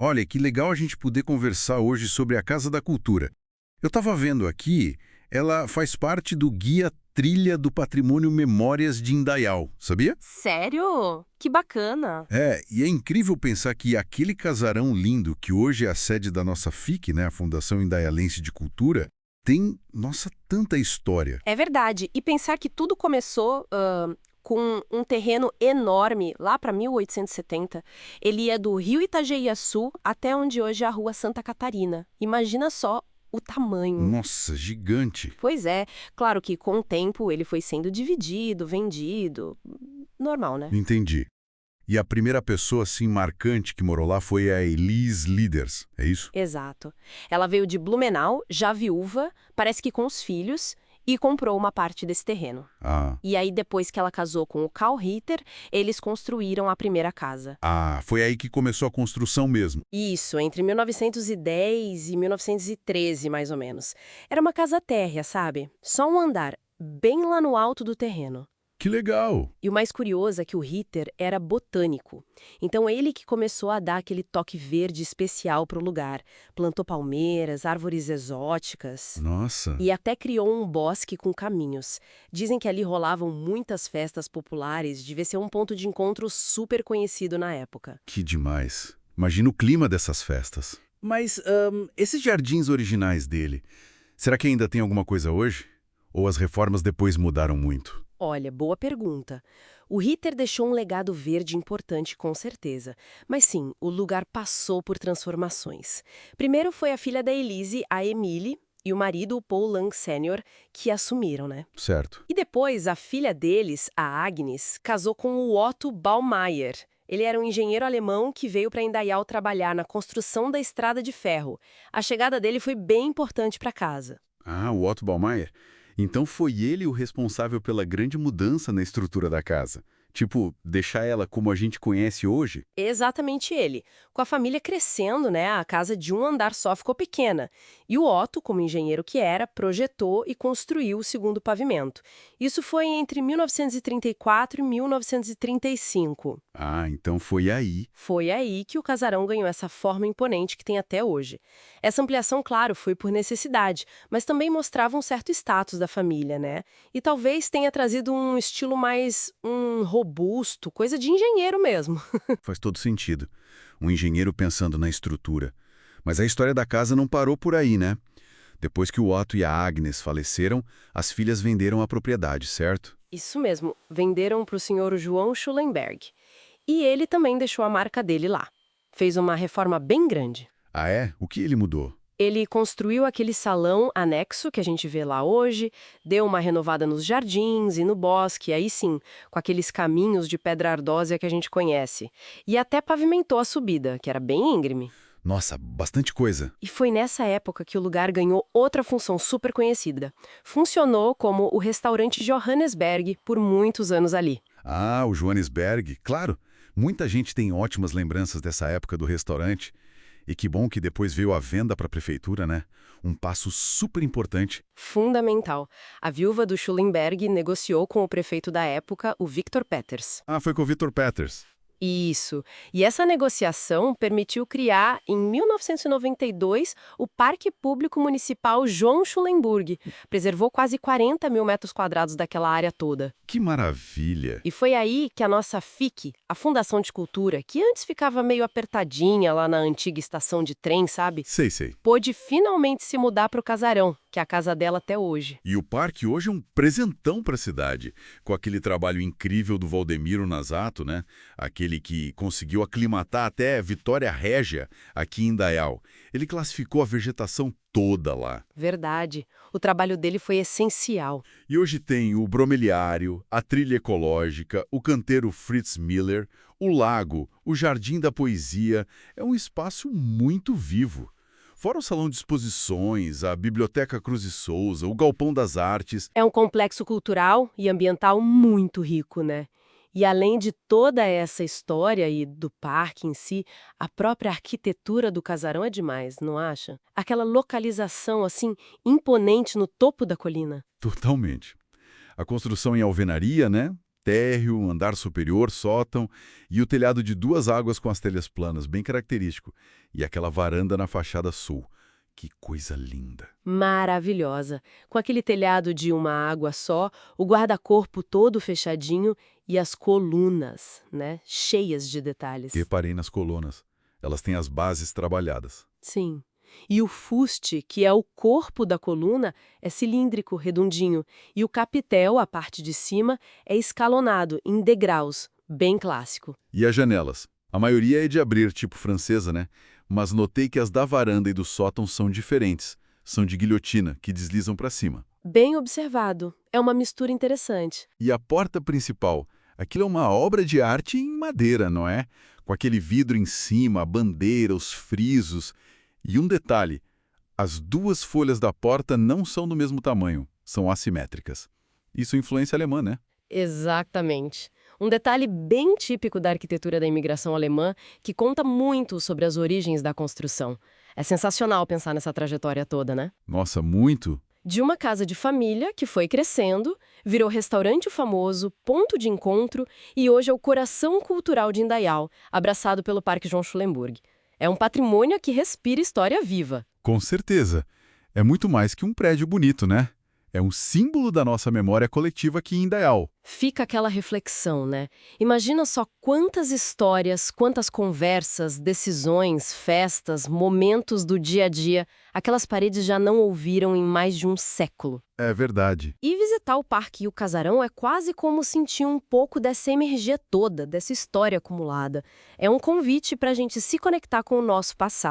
Olha, que legal a gente poder conversar hoje sobre a Casa da Cultura. Eu estava vendo aqui, ela faz parte do Guia Trilha do Patrimônio Memórias de Indaial, sabia? Sério? Que bacana. E é incrível pensar que aquele casarão lindo que hoje é a sede da nossa FIC, né, a Fundação Indaialense de Cultura, tem, nossa, tanta história. É verdade. E pensar que tudo começou com um terreno enorme lá para 1870. Ele ia do Rio Itajaí-Açu até onde hoje é a Rua Santa Catarina. Imagina só o tamanho. Nossa, gigante. Pois é, claro que com o tempo ele foi sendo dividido, vendido. Normal, né? Entendi. E a primeira pessoa, assim, marcante que morou lá foi a Elise Liders, é isso? Exato. Ela veio de Blumenau, já viúva, parece que com os filhos, e comprou uma parte desse terreno. Ah, E aí, depois que ela casou com o Karl Ritter, eles construíram a primeira casa. foi aí que começou a construção mesmo. Isso, entre 1910 e 1913, mais ou menos. Era uma casa térrea, sabe? Só um andar, bem lá no alto do terreno. Que legal! E o mais curioso é que o Ritter era botânico. Então ele que começou a dar aquele toque verde especial para o lugar. Plantou palmeiras, árvores exóticas Nossa, e até criou um bosque com caminhos. Dizem que ali rolavam muitas festas populares, devia ser um ponto de encontro super conhecido na época. que demais. Imagina o clima dessas festas. Mas, esses jardins originais dele, será que ainda tem alguma coisa hoje? Ou as reformas depois mudaram muito? Olha, boa pergunta. O Ritter deixou um legado verde importante, com certeza. Mas sim, o lugar passou por transformações. Primeiro foi a filha da Elise, a Emily, e o marido, o Paul Lang Sr., que assumiram, né? Certo. E depois, a filha deles, a Agnes, casou com o Otto Baumeier. Ele era um engenheiro alemão que veio para Indaial trabalhar na construção da estrada de ferro. A chegada dele foi bem importante para casa. Ah, o Otto Baumeier. Então foi ele o responsável pela grande mudança na estrutura da casa. Tipo, deixar ela como a gente conhece hoje? Exatamente ele. Com a família crescendo, né, a casa de um andar só ficou pequena. E o Otto, como engenheiro que era, projetou e construiu o segundo pavimento. Isso foi entre 1934 e 1935. Ah, então foi aí. Foi aí que o casarão ganhou essa forma imponente que tem até hoje. Essa ampliação, claro, foi por necessidade, mas também mostrava um certo status da família, né? E talvez tenha trazido um estilo mais robusto, coisa de engenheiro mesmo. Faz todo sentido. Um engenheiro pensando na estrutura. Mas a história da casa não parou por aí, né? Depois que o Otto e a Agnes faleceram, as filhas venderam a propriedade, certo? Isso mesmo, venderam para o senhor João Schulenberg. E ele também deixou a marca dele lá. Fez uma reforma bem grande. Ah, é? O que ele mudou? Ele construiu aquele salão anexo que a gente vê lá hoje, deu uma renovada nos jardins e no bosque, aí sim, com aqueles caminhos de pedra ardósia que a gente conhece. E até pavimentou a subida, que era bem íngreme. Nossa, bastante coisa. E foi nessa época que o lugar ganhou outra função super conhecida. Funcionou como o restaurante Johannesberg por muitos anos ali. Ah, o Johannesberg, claro. Muita gente tem ótimas lembranças dessa época do restaurante. E que bom que depois veio a venda para a prefeitura, né? Um passo super importante. Fundamental. A viúva do Schulenberg negociou com o prefeito da época, o Victor Peters. Ah, foi com o Victor Peters. Isso. E essa negociação permitiu criar, em 1992, o Parque Público Municipal João Schulenburg. Preservou quase 40 mil metros quadrados daquela área toda. Que maravilha! E foi aí que a nossa FIC, a Fundação de Cultura, que antes ficava meio apertadinha lá na antiga estação de trem, sabe? Sei. Pôde finalmente se mudar para o Casarão, que é a casa dela até hoje. E o parque hoje é um presentão para a cidade, com aquele trabalho incrível do Valdemiro Nasato, né? Aquele que conseguiu aclimatar até Vitória Régia, aqui em Indaial. Ele classificou a vegetação toda lá. Verdade. O trabalho dele foi essencial. E hoje tem o bromeliário, a trilha ecológica, o canteiro Fritz Miller, o lago, o Jardim da Poesia. É um espaço muito vivo. Fora o salão de exposições, a Biblioteca Cruz e Souza, o Galpão das Artes. É um complexo cultural e ambiental muito rico, né? E além de toda essa história e do parque em si, a própria arquitetura do casarão é demais, não acha? Aquela localização, assim, imponente no topo da colina. Totalmente. A construção em alvenaria, né? térreo, um andar superior, sótão, e o telhado de 2 águas com as telhas planas, bem característico. E aquela varanda na fachada sul. Que coisa linda! Maravilhosa. Com aquele telhado de uma água só, o guarda-corpo todo fechadinho e as colunas, né? Cheias de detalhes. Reparei nas colunas. Elas têm as bases trabalhadas. Sim. E o fuste, que é o corpo da coluna, é cilíndrico, redondinho. E o capitel, a parte de cima, é escalonado, em degraus, bem clássico. E as janelas? A maioria é de abrir, tipo francesa, né? Mas notei que as da varanda e do sótão são diferentes. São de guilhotina, que deslizam para cima. Bem observado. É uma mistura interessante. E a porta principal? Aquilo é uma obra de arte em madeira, não é? Com aquele vidro em cima, a bandeira, os frisos. E um detalhe, as 2 folhas da porta não são do mesmo tamanho, são assimétricas. Isso é influência alemã, né? Exatamente. Um detalhe bem típico da arquitetura da imigração alemã que conta muito sobre as origens da construção. É sensacional pensar nessa trajetória toda, né? Nossa, muito! De uma casa de família que foi crescendo, virou restaurante famoso, ponto de encontro e hoje é o coração cultural de Indaial, abraçado pelo Parque João Schulenburg. É um patrimônio que respira história viva. Com certeza. É muito mais que um prédio bonito, né? É um símbolo da nossa memória coletiva aqui em Indaial. Fica aquela reflexão, né? Imagina só quantas histórias, quantas conversas, decisões, festas, momentos do dia a dia aquelas paredes já não ouviram em mais de um século. É verdade. E visitar o parque e o casarão é quase como sentir um pouco dessa energia toda, dessa história acumulada. É um convite para a gente se conectar com o nosso passado.